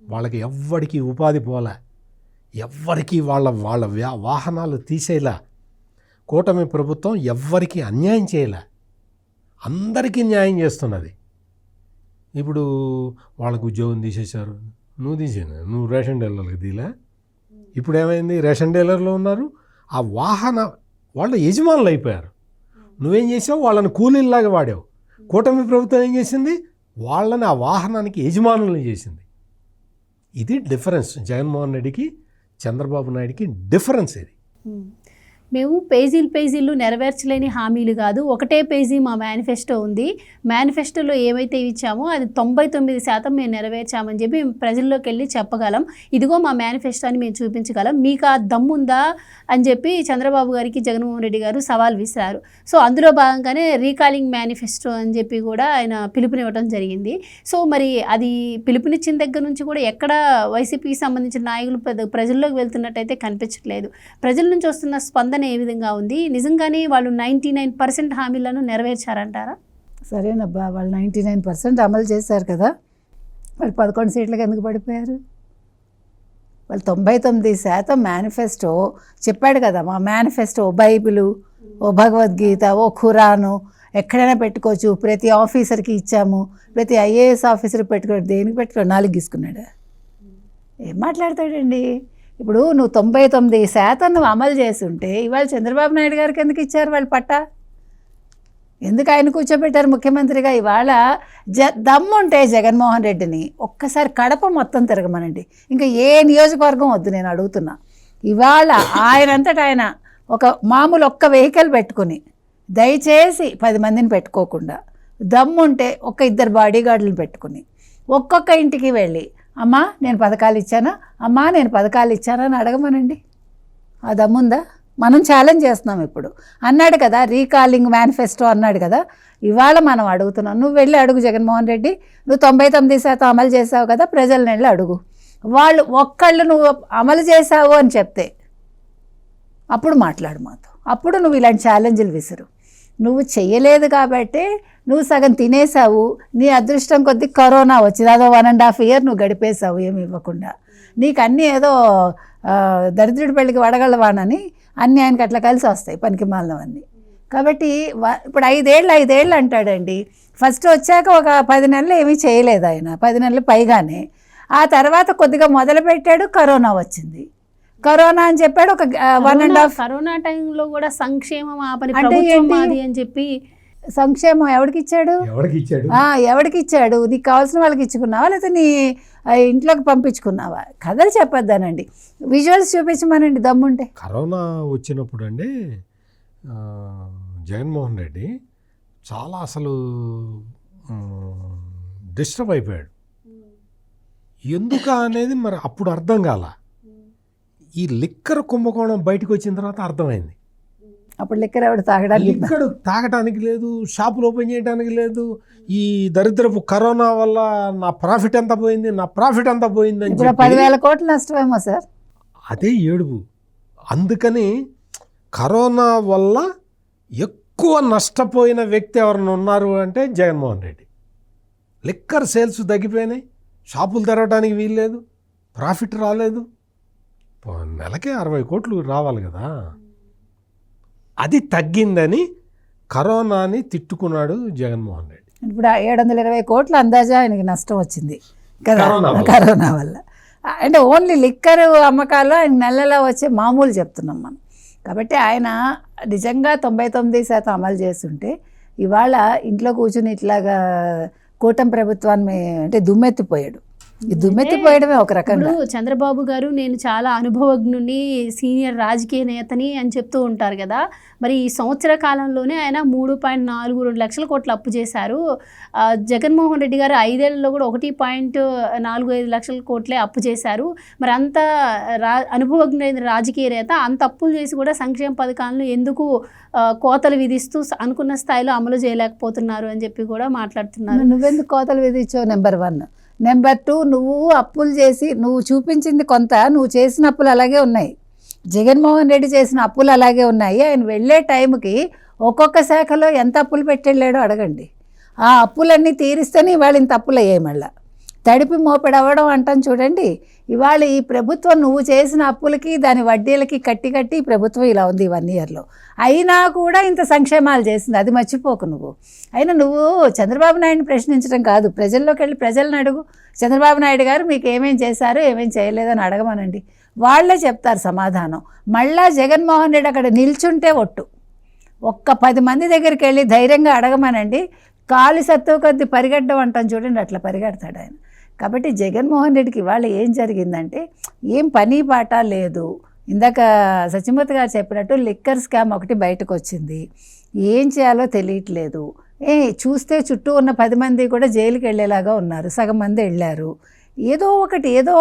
వాళ్ళకి ఎవ్వడికి ఉపాధి పోలే, ఎవ్వరికి వాళ్ళ వాహనాలు తీసేలా. కూటమి ప్రభుత్వం ఎవ్వరికి అన్యాయం చేయలే, అందరికీ న్యాయం చేస్తున్నది. ఇప్పుడు వాళ్ళకు ఉద్యోగం తీసేశారు, నువ్వు రేషన్ డీలర్లకు తీలే. ఇప్పుడు ఏమైంది, రేషన్ డీలర్లు ఉన్నారు, ఆ వాళ్ళ యజమానులు అయిపోయారు. నువ్వేం చేసావు, వాళ్ళని కూలీల్లాగా వాడావు. కూటమి ప్రభుత్వం ఏం చేసింది, వాళ్ళని ఆ వాహనానికి యజమానులను చేసింది. ఇది డిఫరెన్స్. జగన్మోహన్ రెడ్డికి చంద్రబాబు నాయుడికి డిఫరెన్స్ ఇది. మేము పేజీలు నెరవేర్చలేని హామీలు కాదు, ఒకటే పేజీ మా మేనిఫెస్టో ఉంది, మేనిఫెస్టోలో ఏమైతే ఇచ్చామో అది 99% మేము నెరవేర్చామని చెప్పి మేము ప్రజల్లోకి వెళ్ళి చెప్పగలం, ఇదిగో మా మేనిఫెస్టో అని మేము చూపించగలం, మీకు ఆ దమ్ముందా అని చెప్పి చంద్రబాబు గారికి జగన్మోహన్ రెడ్డి గారు సవాల్ విసిరారు. సో అందులో భాగంగానే రీకాలింగ్ మేనిఫెస్టో అని చెప్పి కూడా ఆయన పిలుపునివ్వడం జరిగింది. సో మరి అది పిలుపునిచ్చిన దగ్గర నుంచి కూడా ఎక్కడ వైసీపీకి సంబంధించిన నాయకులు ప్రజల్లోకి వెళ్తున్నట్టయితే కనిపించట్లేదు. ప్రజల నుంచి వస్తున్న స్పందన ఏ విధంగా ఉంది? నిజంగానే వాళ్ళు 99% హామీలను నెరవేర్చారంటారా? సరేనబ్బా, వాళ్ళు 99% అమలు చేశారు కదా, మరి 11 సీట్లకు ఎందుకు పడిపోయారు? వాళ్ళు 99% మేనిఫెస్టో చెప్పాడు కదా, మా మేనిఫెస్టో బైబిలు, ఓ భగవద్గీత, ఓ ఖురాను ఎక్కడైనా పెట్టుకోవచ్చు, ప్రతి ఆఫీసర్కి ఇచ్చాము, ప్రతి ఐఏఎస్ ఆఫీసర్ పెట్టుకోడు, దేనికి పెట్టుకోడు, 4 గీసుకున్నాడు. ఏం మాట్లాడతాడండి? ఇప్పుడు నువ్వు 99% నువ్వు అమలు చేసి ఉంటే ఇవాళ చంద్రబాబు నాయుడు గారికి ఎందుకు ఇచ్చారు వాళ్ళు పట్టా? ఎందుకు ఆయన కూర్చోబెట్టారు ముఖ్యమంత్రిగా? ఇవాళ దమ్ముంటే జగన్మోహన్ రెడ్డిని ఒక్కసారి కడప మొత్తం తిరగమనండి, ఇంకా ఏ నియోజకవర్గం వద్దు, నేను అడుగుతున్నా. ఇవాళ ఆయనంతటా ఆయన ఒక మామూలు ఒక్క వెహికల్ పెట్టుకుని, దయచేసి 10 మందిని పెట్టుకోకుండా, దమ్ముంటే ఒక 2 బాడీ గార్డులను పెట్టుకుని ఒక్కొక్క ఇంటికి వెళ్ళి, అమ్మా నేను పథకాలు ఇచ్చానా, అమ్మా నేను పథకాలు ఇచ్చానా అని అడగమనండి. ఆ దమ్ముందా? మనం ఛాలెంజ్ చేస్తున్నాం. ఇప్పుడు అన్నాడు కదా రీకాలింగ్ మేనిఫెస్టో అన్నాడు కదా, ఇవాళ మనం అడుగుతున్నాం. నువ్వు వెళ్ళి అడుగు జగన్మోహన్ రెడ్డి, నువ్వు 99% అమలు చేసావు కదా, ప్రజలను వెళ్ళి అడుగు. వాళ్ళు ఒక్కళ్ళు నువ్వు అమలు చేసావు అని చెప్తే అప్పుడు మాట్లాడు మాతో, అప్పుడు నువ్వు ఇలాంటి ఛాలెంజ్లు విసురు. నువ్వు చెయ్యలేదు కాబట్టి నువ్వు సగం తినేసావు, నీ అదృష్టం కొద్దీ కరోనా వచ్చింది, అదో 1.5 year నువ్వు గడిపేశావు ఏమి ఇవ్వకుండా. నీకు అన్నీ ఏదో దరిద్రుడి పెళ్ళికి వడగళ్ళవానని అన్నీ ఆయనకి అట్లా కలిసి వస్తాయి, పనికి మాలినవన్నీ. కాబట్టి ఇప్పుడు 5 ఏళ్ళు అంటాడండి. ఫస్ట్ వచ్చాక ఒక 10 నెలలు ఏమీ చేయలేదు ఆయన, 10 నెలలు పైగానే. ఆ తర్వాత కొద్దిగా మొదలుపెట్టాడు, కరోనా వచ్చింది. కరోనా అని చెప్పాడు, ఒక 1.5. కరోనా టైంలో కూడా సంక్షేమం ఆపని ప్రభుత్వం మాది అని చెప్పి. సంక్షేమం ఎవరికి ఇచ్చాడు? ఎవరికి ఇచ్చాడు? నీకు కావాల్సిన వాళ్ళకి ఇచ్చుకున్నావా, లేకపోతే నీ ఇంట్లోకి పంపించుకున్నావా? కథలు చెప్పొద్దానండి, విజువల్స్ చూపించమనండి దమ్ముంటే. కరోనా వచ్చినప్పుడు అండి జగన్మోహన్ రెడ్డి చాలా అసలు డిస్టర్బ్ అయిపోయాడు. ఎందుకు అనేది మరి అప్పుడు అర్థం కాల. ఈ లిక్కర్ కుంభకోణం బయటకు వచ్చిన తర్వాత అర్థమైంది. అప్పుడు లిక్కర్ ఎవడు తాగడానికి? లిక్కర్ తాగటానికి లేదు, షాపులు ఓపెన్ చేయడానికి లేదు. ఈ దరిద్రపు కరోనా వల్ల నా ప్రాఫిట్ ఎంత పోయింది అని 10,000 కోట్లు నష్టమేమో సార్. అదే ఏడుపు. అందుకని కరోనా వల్ల ఎక్కువ నష్టపోయిన వ్యక్తి ఎవరైనా ఉన్నారు అంటే జగన్మోహన్ రెడ్డి. లిక్కర్ సేల్స్ తగ్గిపోయినాయి, షాపులు తెరవడానికి వీల్లేదు, ప్రాఫిట్ రాలేదు. నెలకే 60 కోట్లు రావాలి కదా, అది తగ్గిందని కరోనాని తిట్టుకున్నాడు జగన్మోహన్ రెడ్డి. ఇప్పుడు 720 కోట్ల అందాజా ఆయనకి నష్టం వచ్చింది కదా కరోనా వల్ల. అంటే ఓన్లీ లిక్కర్ అమ్మకాలు ఆయన నెలలో వచ్చే మామూలు చెప్తున్నాం మనం. కాబట్టి ఆయన నిజంగా 99% అమలు చేస్తుంటే ఇవాళ ఇంట్లో కూర్చుని ఇట్లాగా కూటమి ప్రభుత్వాన్ని అంటే దుమ్మెత్తిపోయాడు. ఈ దుమ్మెత్తిపోయడమే ఒక రకంగా. చంద్రబాబు గారు నేను చాలా అనుభవజ్ఞుని, సీనియర్ రాజకీయ నేతని అని చెప్తూ ఉంటారు కదా, మరి ఈ సంవత్సర కాలంలోనే ఆయన 3.42 లక్షల కోట్లు అప్పు చేశారు. జగన్మోహన్ రెడ్డి గారు 5 ఏళ్లలో కూడా 1.45 లక్షల కోట్లే అప్పు చేశారు. మరి అంత అనుభవజ్ఞులైన రాజకీయ నేత అంత అప్పులు చేసి కూడా సంక్షేమ పథకాలను ఎందుకు కోతలు విధిస్తూ అనుకున్న స్థాయిలో అమలు చేయలేకపోతున్నారు అని చెప్పి కూడా మాట్లాడుతున్నారు. నువ్వెందుకు కోతలు విధించావు? నెంబర్ 1. నెంబర్ 2, నువ్వు అప్పులు చేసి నువ్వు చూపించింది కొంత, నువ్వు చేసిన అప్పులు అలాగే ఉన్నాయి. జగన్మోహన్ రెడ్డి చేసిన అప్పులు అలాగే ఉన్నాయి. ఆయన వెళ్ళే టైంకి ఒక్కొక్క శాఖలో ఎంత అప్పులు పెట్టెళ్ళాడో అడగండి. ఆ అప్పులన్నీ తీరిస్తేనే ఇవాళ ఇంత అప్పులు అయ్యాయి. మళ్ళీ తడిపి మోపెడవడం అంటాం చూడండి. ఇవాళ ఈ ప్రభుత్వం నువ్వు చేసిన అప్పులకి దాని వడ్డీలకి కట్టి ఈ ప్రభుత్వం ఇలా ఉంది 1 yearలో. అయినా కూడా ఇంత సంక్షేమాలు చేసింది, అది మర్చిపోకు నువ్వు. అయినా నువ్వు చంద్రబాబు నాయుడిని ప్రశ్నించడం కాదు, ప్రజల్లోకి వెళ్ళి ప్రజలను అడుగు. చంద్రబాబు నాయుడు గారు మీకు ఏమేం చేశారు, ఏమేం చేయలేదని అడగమనండి, వాళ్ళే చెప్తారు సమాధానం. మళ్ళా జగన్మోహన్ రెడ్డి అక్కడ నిల్చుంటే ఒట్టు, ఒక్క 10 మంది దగ్గరికి వెళ్ళి ధైర్యంగా అడగమనండి. కాలు సత్తువ కొద్ది పరిగెట్టడం అంటాం చూడండి, అట్లా పరిగెడతాడు ఆయన. కాబట్టి జగన్మోహన్ రెడ్డికి ఇవాళ ఏం జరిగిందంటే ఏం పని పాట లేదు. ఇందాక సత్యమూర్తి గారు చెప్పినట్టు లిక్కర్ స్కామ్ ఒకటి బయటకు వచ్చింది, ఏం చేయాలో తెలియట్లేదు. చూస్తే చుట్టూ ఉన్న 10 మంది కూడా జైలుకి వెళ్ళేలాగా ఉన్నారు, సగం మంది వెళ్ళారు. ఏదో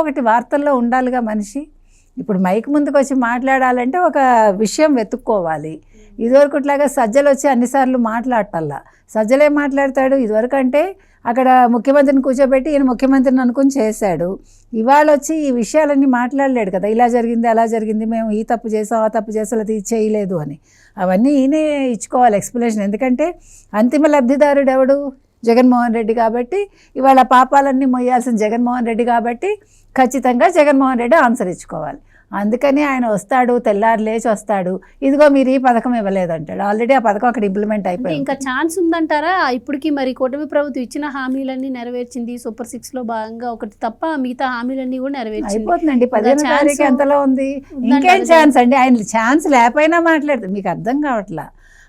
ఒకటి వార్తల్లో ఉండాలిగా మనిషి. ఇప్పుడు మైక్ ముందుకు వచ్చి మాట్లాడాలంటే ఒక విషయం వెతుక్కోవాలి. ఇదివరకుట్లాగా సజ్జలు వచ్చి అన్నిసార్లు మాట్లాడటల్లా. సజ్జలే మాట్లాడతాడు. ఇదివరకు అంటే అక్కడ ముఖ్యమంత్రిని కూర్చోబెట్టి ఈయన ముఖ్యమంత్రిని అనుకుని చేశాడు. ఇవాళ వచ్చి ఈ విషయాలన్నీ మాట్లాడలేడు కదా, ఇలా జరిగింది అలా జరిగింది, మేము ఈ తప్పు చేసాం ఆ తప్పు చేసాం అది చేయలేదు అని. అవన్నీ ఈయనే ఇచ్చుకోవాలి ఎక్స్ప్లెనేషన్. ఎందుకంటే అంతిమ లబ్ధిదారుడు ఎవడు? జగన్మోహన్ రెడ్డి. కాబట్టి ఇవాళ పాపాలన్నీ మొయ్యాల్సిన జగన్మోహన్ రెడ్డి కాబట్టి ఖచ్చితంగా జగన్మోహన్ రెడ్డి ఆన్సర్ ఇచ్చుకోవాలి. అందుకని ఆయన వస్తాడు, తెల్లారు లేచి వస్తాడు, ఇదిగో మీరు ఈ పథకం ఇవ్వలేదంటాడు. ఆల్రెడీ ఆ పథకం అక్కడ ఇంప్లిమెంట్ అయిపోయింది. ఇంకా ఛాన్స్ ఉందంటారా? ఇప్పటికీ మరి కూటమి ప్రభుత్వం ఇచ్చిన హామీలన్నీ నెరవేర్చింది. సూపర్ 6లో భాగంగా ఒకటి తప్ప మిగతా హామీలన్నీ కూడా నెరవేర్చింది. అయిపోతుందండి. 15వ తారీఖు ఎంతలో ఉంది, ఇంకేం ఛాన్స్ అండి? ఆయన ఛాన్స్ లేకపోయినా మాట్లాడుతుంది. మీకు అర్థం కావట్లా.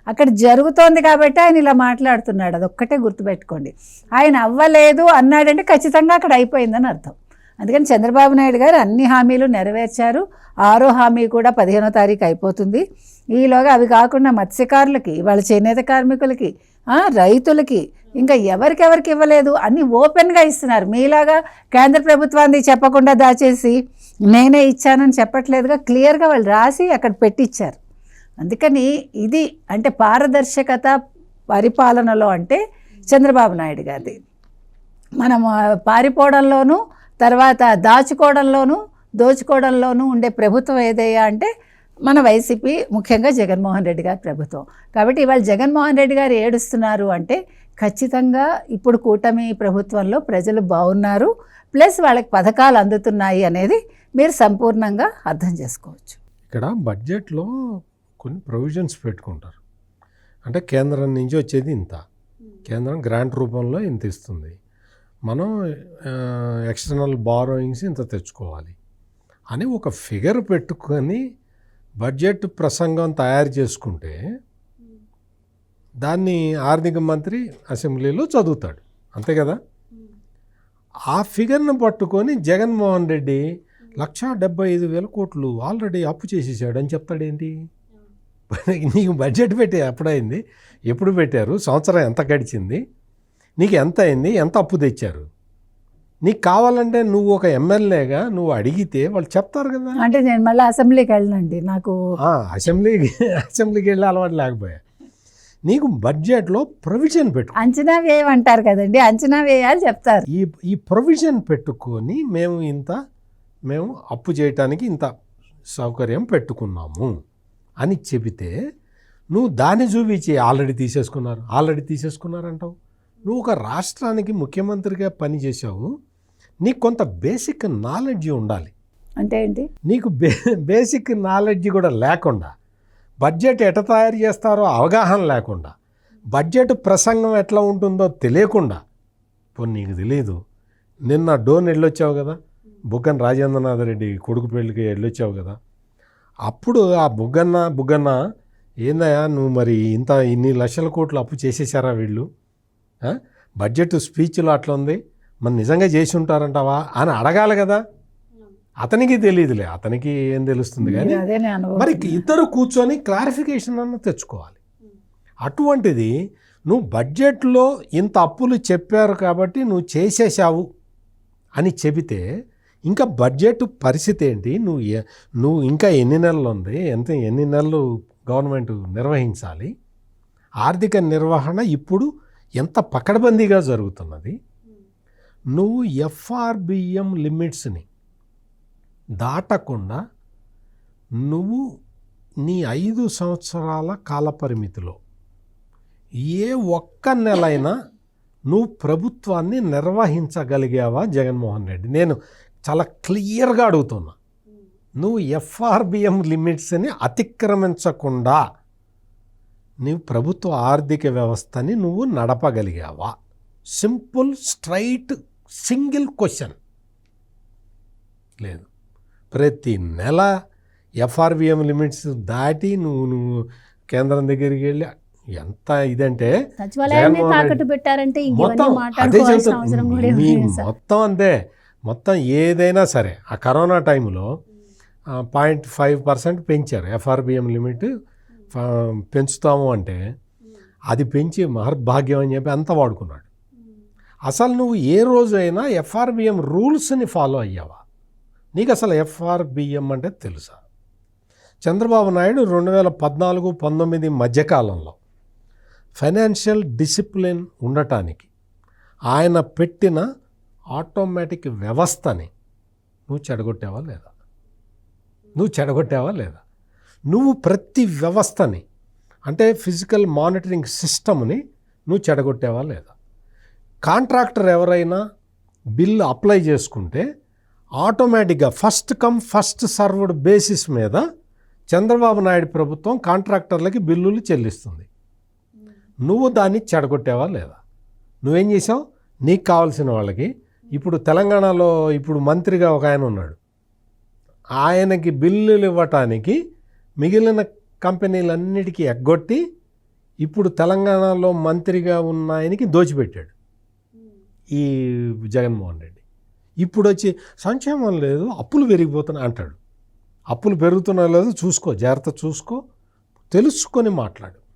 అక్కడ జరుగుతోంది కాబట్టి ఆయన ఇలా మాట్లాడుతున్నాడు. అదొక్కటే గుర్తుపెట్టుకోండి. ఆయన అవ్వలేదు అన్నాడంటే ఖచ్చితంగా అక్కడ అయిపోయిందని అర్థం. అందుకని చంద్రబాబు నాయుడు గారు అన్ని హామీలు నెరవేర్చారు. 6వ హామీ కూడా 15వ తారీఖు అయిపోతుంది. ఈలోగా అవి కాకుండా మత్స్యకారులకి, వాళ్ళ చేనేత కార్మికులకి, రైతులకి, ఇంకా ఎవరికెవరికి ఇవ్వలేదు అన్నీ ఓపెన్గా ఇస్తున్నారు. మీలాగా కేంద్ర ప్రభుత్వాన్ని చెప్పకుండా దాచేసి నేనే ఇచ్చానని చెప్పట్లేదుగా, క్లియర్గా వాళ్ళు రాసి అక్కడ పెట్టించారు. అందుకని ఇది అంటే పారదర్శకత పరిపాలనలో అంటే చంద్రబాబు నాయుడు గారిది. మనం పారిపోవడంలోనూ తర్వాత దాచుకోవడంలోనూ దోచుకోవడంలోనూ ఉండే ప్రభుత్వం ఏదయ్యా అంటే మన వైసీపీ, ముఖ్యంగా జగన్మోహన్ రెడ్డి గారి ప్రభుత్వం. కాబట్టి ఇవాళ జగన్మోహన్ రెడ్డి గారు ఏడుస్తున్నారు అంటే ఖచ్చితంగా ఇప్పుడు కూటమి ప్రభుత్వంలో ప్రజలు బాగున్నారు, ప్లస్ వాళ్ళకి పథకాలు అందుతున్నాయి అనేది మీరు సంపూర్ణంగా అర్థం చేసుకోవచ్చు. ఇక్కడ బడ్జెట్లో కొన్ని ప్రొవిజన్స్ పెట్టుకుంటారు. అంటే కేంద్రం నుంచి వచ్చేది ఇంత, కేంద్రం గ్రాంట్ రూపంలో ఇంత ఇస్తుంది, మనం ఎక్స్టర్నల్ బారోయింగ్స్ ఇంత తెచ్చుకోవాలి అని ఒక ఫిగర్ పెట్టుకొని బడ్జెట్ ప్రసంగం తయారు చేసుకుంటే దాన్ని ఆర్థిక మంత్రి అసెంబ్లీలో చదువుతాడు, అంతే కదా. ఆ ఫిగర్ను పట్టుకొని జగన్మోహన్ రెడ్డి 1,75,000 కోట్లు ఆల్రెడీ అప్పు చేసేసాడు అని చెప్తాడేంటి? నీకు బడ్జెట్ పెట్టి ఎప్పుడైంది, ఎప్పుడు పెట్టారు, సంవత్సరం ఎంత గడిచింది, నీకు ఎంత అయింది, ఎంత అప్పు తెచ్చారు? నీకు కావాలంటే నువ్వు ఒక ఎమ్మెల్యేగా నువ్వు అడిగితే వాళ్ళు చెప్తారు కదా. అంటే నేను మళ్ళీ అసెంబ్లీకి వెళ్ళనండి, నాకు అసెంబ్లీకి వెళ్ళే అలవాటు లేకపోయా. నీకు బడ్జెట్లో ప్రొవిజన్ పెట్టు, అంచనా వేయమంటారు కదండి, అంచనా వేయాలి చెప్తారు. ఈ ప్రొవిజన్ పెట్టుకొని మేము అప్పు చేయటానికి ఇంత సౌకర్యం పెట్టుకున్నాము అని చెబితే నువ్వు దాన్ని చూపించి ఆల్రెడీ తీసేసుకున్నారు అంటావు. నువ్వు ఒక రాష్ట్రానికి ముఖ్యమంత్రిగా పనిచేసావు, నీకు కొంత బేసిక్ నాలెడ్జ్ ఉండాలి. అంటే ఏంటి? నీకు బేసిక్ నాలెడ్జ్ కూడా లేకుండా, బడ్జెట్ ఎట్లా తయారు చేస్తారో అవగాహన లేకుండా, బడ్జెట్ ప్రసంగం ఎట్లా ఉంటుందో తెలియకుండా, పోనీ నీకు తెలియదు. నిన్న డోన్ వెళ్ళొచ్చావు కదా, బుగ్గన రాజేంద్రనాథ్ రెడ్డి కొడుకు పెళ్ళికి వెళ్ళొచ్చావు కదా, అప్పుడు ఆ బుగ్గన్న ఏందయ్యా నువ్వు మరి ఇన్ని లక్షల కోట్లు అప్పు చేసేసారా వీళ్ళు, బడ్జెట్ స్పీచ్లో అట్లా ఉంది, మరి నిజంగా చేసి ఉంటారంటావా అని అడగాలి కదా. అతనికి తెలియదులే, అతనికి ఏం తెలుస్తుంది, కానీ మరి ఇద్దరు కూర్చొని క్లారిఫికేషన్ అన్న తెచ్చుకోవాలి. అటువంటిది నువ్వు బడ్జెట్లో ఇంత అప్పులు చెప్పారు కాబట్టి నువ్వు చేసేసావు అని చెబితే ఇంకా బడ్జెట్ పరిస్థితి ఏంటి? నువ్వు ఇంకా ఎన్ని నెలలు ఉంది, ఎన్ని నెలలు గవర్నమెంట్ నిర్వహించాలి, ఆర్థిక నిర్వహణ ఇప్పుడు ఎంత పకడ్బందీగా జరుగుతున్నది. నువ్వు ఎఫ్ఆర్బిఎం లిమిట్స్ని దాటకుండా నువ్వు నీ 5 సంవత్సరాల కాలపరిమితిలో ఏ ఒక్క నెలైనా నువ్వు ప్రభుత్వాన్ని నిర్వహించగలిగావా జగన్మోహన్ రెడ్డి? నేను చాలా క్లియర్గా అడుగుతున్నా. నువ్వు ఎఫ్ఆర్బిఎం లిమిట్స్ని అతిక్రమించకుండా నీవు ప్రభుత్వ ఆర్థిక వ్యవస్థని నువ్వు నడపగలిగావా? Simple straight single question. లేదు, ప్రతి నెల ఎఫ్ఆర్బిఎం లిమిట్స్ దాటి నువ్వు కేంద్రం దగ్గరికి వెళ్ళి ఎంత ఇదంటే సచివాలయాన్ని జగన్మోహన్ తాకట్టు పెట్టారంటే ఇంక ఇవన్నీ మొత్తం అదే మాట్లాడుకోవాల్సిన అవసరం కూడా చెబుతాను మీ ఏమీ లేదు సార్. మొత్తం అంతే మొత్తం ఏదైనా సరే ఆ కరోనా టైంలో 0.5% పెంచారు ఎఫ్ఆర్బిఎం లిమిట్ పెంచుతాము అంటే అది పెంచి మహర్భాగ్యం అని చెప్పి అంతా వాడుకున్నాడు. అసలు నువ్వు ఏ రోజైనా ఎఫ్ఆర్బిఎం రూల్స్ని ఫాలో అయ్యావా? నీకు అసలు ఎఫ్ఆర్బిఎం అంటే తెలుసా? చంద్రబాబు నాయుడు 2014-19 మధ్యకాలంలో ఫైనాన్షియల్ డిసిప్లిన్ ఉండటానికి ఆయన పెట్టిన ఆటోమేటిక్ వ్యవస్థని నువ్వు చెడగొట్టావా లేదా? నువ్వు ప్రతి వ్యవస్థని అంటే ఫిజికల్ మానిటరింగ్ సిస్టమ్ని నువ్వు చెడగొట్టావా లేదా? కాంట్రాక్టర్ ఎవరైనా బిల్లు అప్లై చేసుకుంటే ఆటోమేటిక్గా first come first served basis మీద చంద్రబాబు నాయుడు ప్రభుత్వం కాంట్రాక్టర్లకి బిల్లులు చెల్లిస్తుంది. నువ్వు దాన్ని చెడగొట్టావా లేదా? నువ్వేం చేసావు? నీకు కావాల్సిన వాళ్ళకి ఇప్పుడు తెలంగాణలో ఇప్పుడు మంత్రిగా ఒక ఆయన ఉన్నాడు, ఆయనకి బిల్లులు ఇవ్వటానికి మిగిలిన కంపెనీలన్నిటికీ ఎగ్గొట్టి ఇప్పుడు తెలంగాణలో మంత్రిగా ఉన్న ఆయనకి దోచిపెట్టాడు ఈ జగన్మోహన్ రెడ్డి. ఇప్పుడు వచ్చి సంక్షేమం లేదు అప్పులు పెరిగిపోతున్నాయి అంటాడు. అప్పులు పెరుగుతున్నా లేదు చూసుకో, జాగ్రత్త చూసుకో, తెలుసుకొని మాట్లాడు.